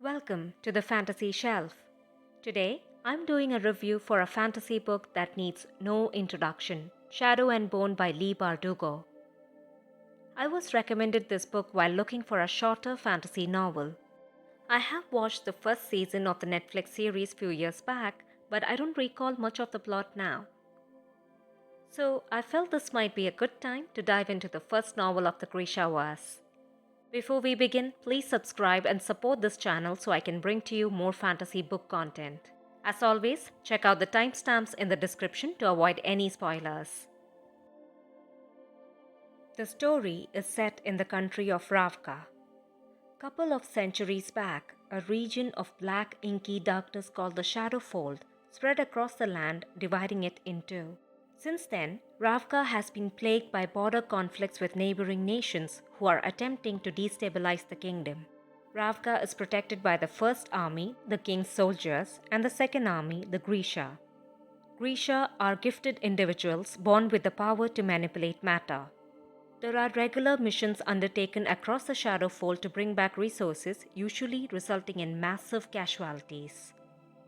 Welcome to the Fantasy Shelf. Today, I'm doing a review for a fantasy book that needs no introduction, Shadow and Bone by Leigh BardugoThis. I was recommended this book while looking for a shorter fantasy novel. I have watched the first season of the Netflix series few years back, but I don't recall much of the plot now. So I felt this might be a good time to dive into the first novel of the Grishaverse. Before we begin, please subscribe and support this channel so I can bring to you more fantasy book content. As always, check out the timestamps in the description to avoid any spoilers. The story is set in the country of Ravka. Couple of centuries back, a region of black inky darkness called the Shadowfold spread across the land, dividing it in two. Since then, Ravka has been plagued by border conflicts with neighboring nations who are attempting to destabilize the kingdom. Ravka is protected by the First Army, the king's soldiers, and the Second Army, the Grisha. Grisha are gifted individuals born with the power to manipulate matter. There are regular missions undertaken across the Shadowfold to bring back resources, usually resulting in massive casualties.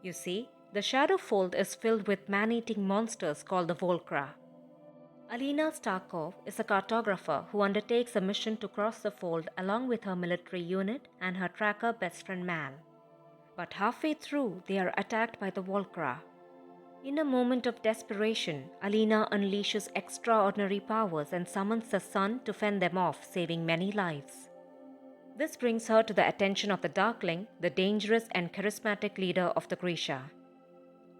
You see, the Shadowfold is filled with man-eating monsters called the Volcra. Alina Starkov is a cartographer who undertakes a mission to cross the fold along with her military unit and her tracker best friend Mal. But halfway through, they are attacked by the Volcra. In a moment of desperation, Alina unleashes extraordinary powers and summons the sun to fend them off, saving many lives. This brings her to the attention of the Darkling, the dangerous and charismatic leader of the Grisha.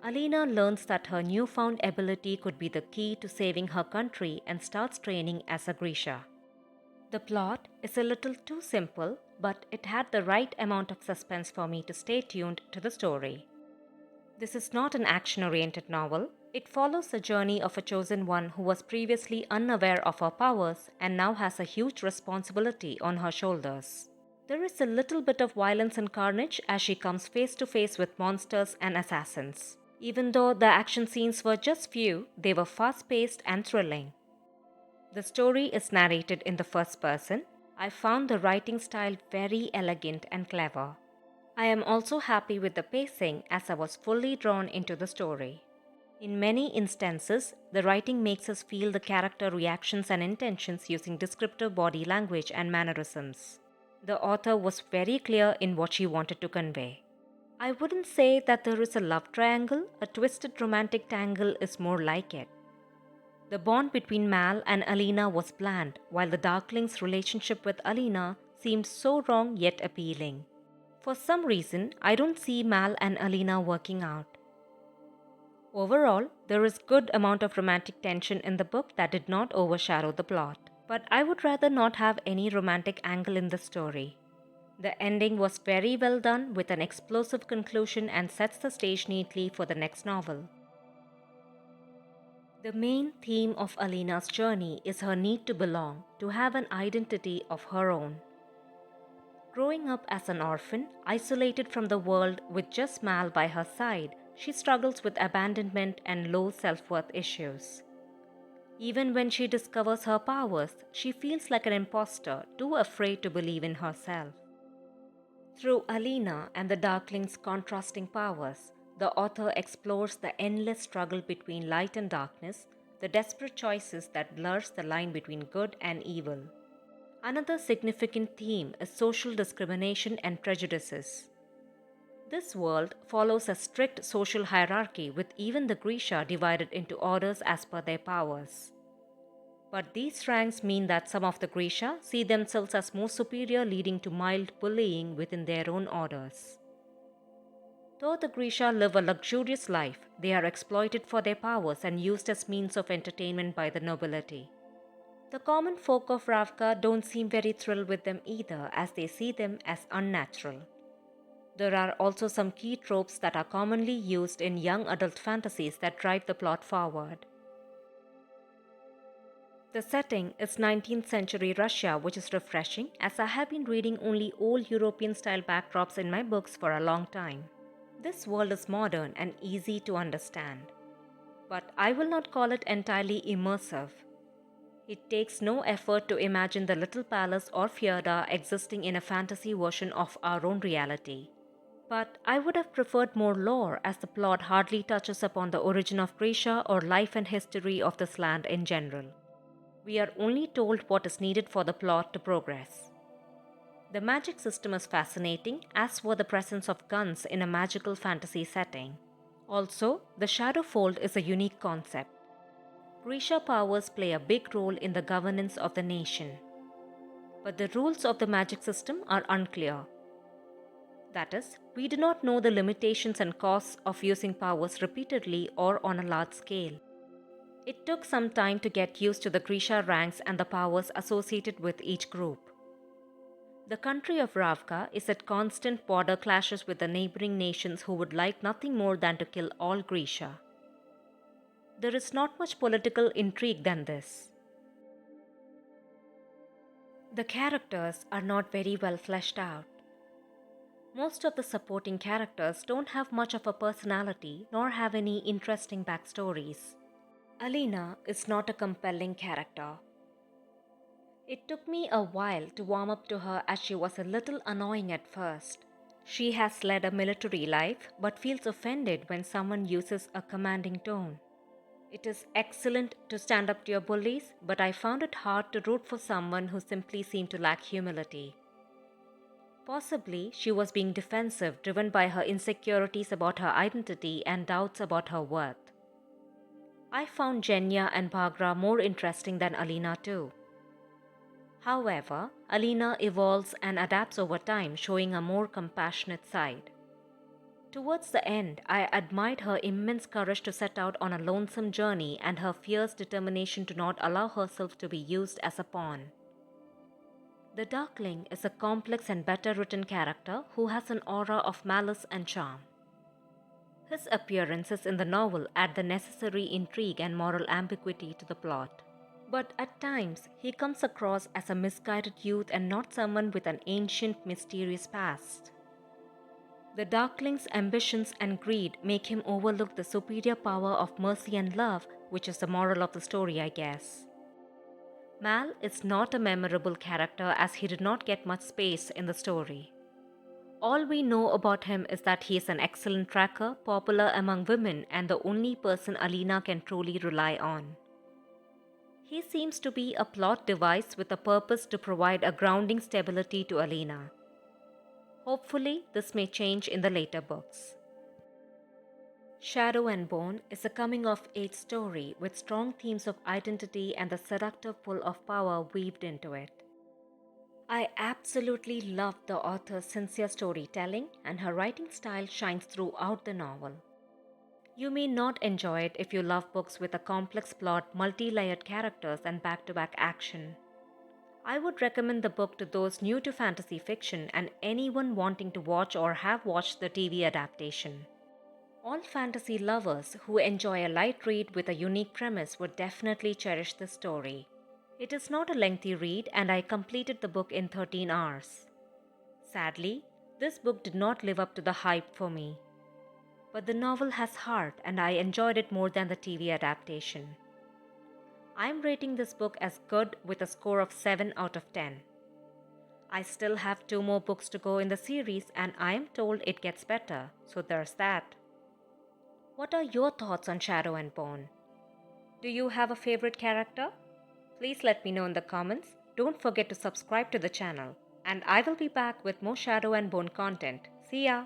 Alina learns that her newfound ability could be the key to saving her country and starts training as a Grisha. The plot is a little too simple, but it had the right amount of suspense for me to stay tuned to the story. This is not an action-oriented novel. It follows the journey of a chosen one who was previously unaware of her powers and now has a huge responsibility on her shoulders. There is a little bit of violence and carnage as she comes face to face with monsters and assassins. Even though the action scenes were just few, they were fast-paced and thrilling. The story is narrated in the first person. I found the writing style very elegant and clever. I am also happy with the pacing as I was fully drawn into the story. In many instances, the writing makes us feel the character reactions and intentions using descriptive body language and mannerisms. The author was very clear in what she wanted to convey. I wouldn't say that there is a love triangle, a twisted romantic tangle is more like it. The bond between Mal and Alina was bland, while the Darkling's relationship with Alina seemed so wrong yet appealing. For some reason, I don't see Mal and Alina working out. Overall, there is good amount of romantic tension in the book that did not overshadow the plot. But I would rather not have any romantic angle in the story. The ending was very well done with an explosive conclusion and sets the stage neatly for the next novel. The main theme of Alina's journey is her need to belong, to have an identity of her own. Growing up as an orphan, isolated from the world with just Mal by her side, she struggles with abandonment and low self-worth issues. Even when she discovers her powers, she feels like an imposter, too afraid to believe in herself. Through Alina and the Darkling's contrasting powers, the author explores the endless struggle between light and darkness, the desperate choices that blurs the line between good and evil. Another significant theme is social discrimination and prejudices. This world follows a strict social hierarchy with even the Grisha divided into orders as per their powers. But these ranks mean that some of the Grisha see themselves as more superior, leading to mild bullying within their own orders. Though the Grisha live a luxurious life, they are exploited for their powers and used as means of entertainment by the nobility. The common folk of Ravka don't seem very thrilled with them either, as they see them as unnatural. There are also some key tropes that are commonly used in young adult fantasies that drive the plot forward. The setting is 19th century Russia, which is refreshing as I have been reading only old European style backdrops in my books for a long time. This world is modern and easy to understand, but I will not call it entirely immersive. It takes no effort to imagine the little palace or feuda existing in a fantasy version of our own reality. But I would have preferred more lore, as the plot hardly touches upon the origin of Grisha or life and history of this land in general. We are only told what is needed for the plot to progress. The magic system is fascinating, as were the presence of guns in a magical fantasy setting. Also, the Shadowfold is a unique concept. Grisha powers play a big role in the governance of the nation. But the rules of the magic system are unclear. That is, we do not know the limitations and costs of using powers repeatedly or on a large scale. It took some time to get used to the Grisha ranks and the powers associated with each group. The country of Ravka is at constant border clashes with the neighboring nations who would like nothing more than to kill all Grisha. There is not much political intrigue than this. The characters are not very well fleshed out. Most of the supporting characters don't have much of a personality nor have any interesting backstories. Alina is not a compelling character. It took me a while to warm up to her, as she was a little annoying at first. She has led a military life but feels offended when someone uses a commanding tone. It is excellent to stand up to your bullies, but I found it hard to root for someone who simply seemed to lack humility. Possibly, she was being defensive, driven by her insecurities about her identity and doubts about her worth. I found Jenya and Bhagra more interesting than Alina too. However, Alina evolves and adapts over time, showing a more compassionate side. Towards the end, I admired her immense courage to set out on a lonesome journey and her fierce determination to not allow herself to be used as a pawn. The Darkling is a complex and better written character who has an aura of malice and charm. His appearances in the novel add the necessary intrigue and moral ambiguity to the plot. But at times, he comes across as a misguided youth and not someone with an ancient, mysterious past. The Darkling's ambitions and greed make him overlook the superior power of mercy and love, which is the moral of the story, I guess. Mal is not a memorable character, as he did not get much space in the story. All we know about him is that he is an excellent tracker, popular among women, and the only person Alina can truly rely on. He seems to be a plot device with a purpose to provide a grounding stability to Alina. Hopefully, this may change in the later books. Shadow and Bone is a coming-of-age story with strong themes of identity and the seductive pull of power weaved into it. I absolutely love the author's sincere storytelling, and her writing style shines throughout the novel. You may not enjoy it if you love books with a complex plot, multi-layered characters, and back-to-back action. I would recommend the book to those new to fantasy fiction and anyone wanting to watch or have watched the TV adaptation. All fantasy lovers who enjoy a light read with a unique premise would definitely cherish this story. It is not a lengthy read, and I completed the book in 13 hours. Sadly, this book did not live up to the hype for me. But the novel has heart, and I enjoyed it more than the TV adaptation. I'm rating this book as good with a score of 7 out of 10. I still have 2 more books to go in the series, and I am told it gets better, so there's that. What are your thoughts on Shadow and Bone? Do you have a favorite character? Please let me know in the comments. Don't forget to subscribe to the channel, and I will be back with more Shadow and Bone content. See ya!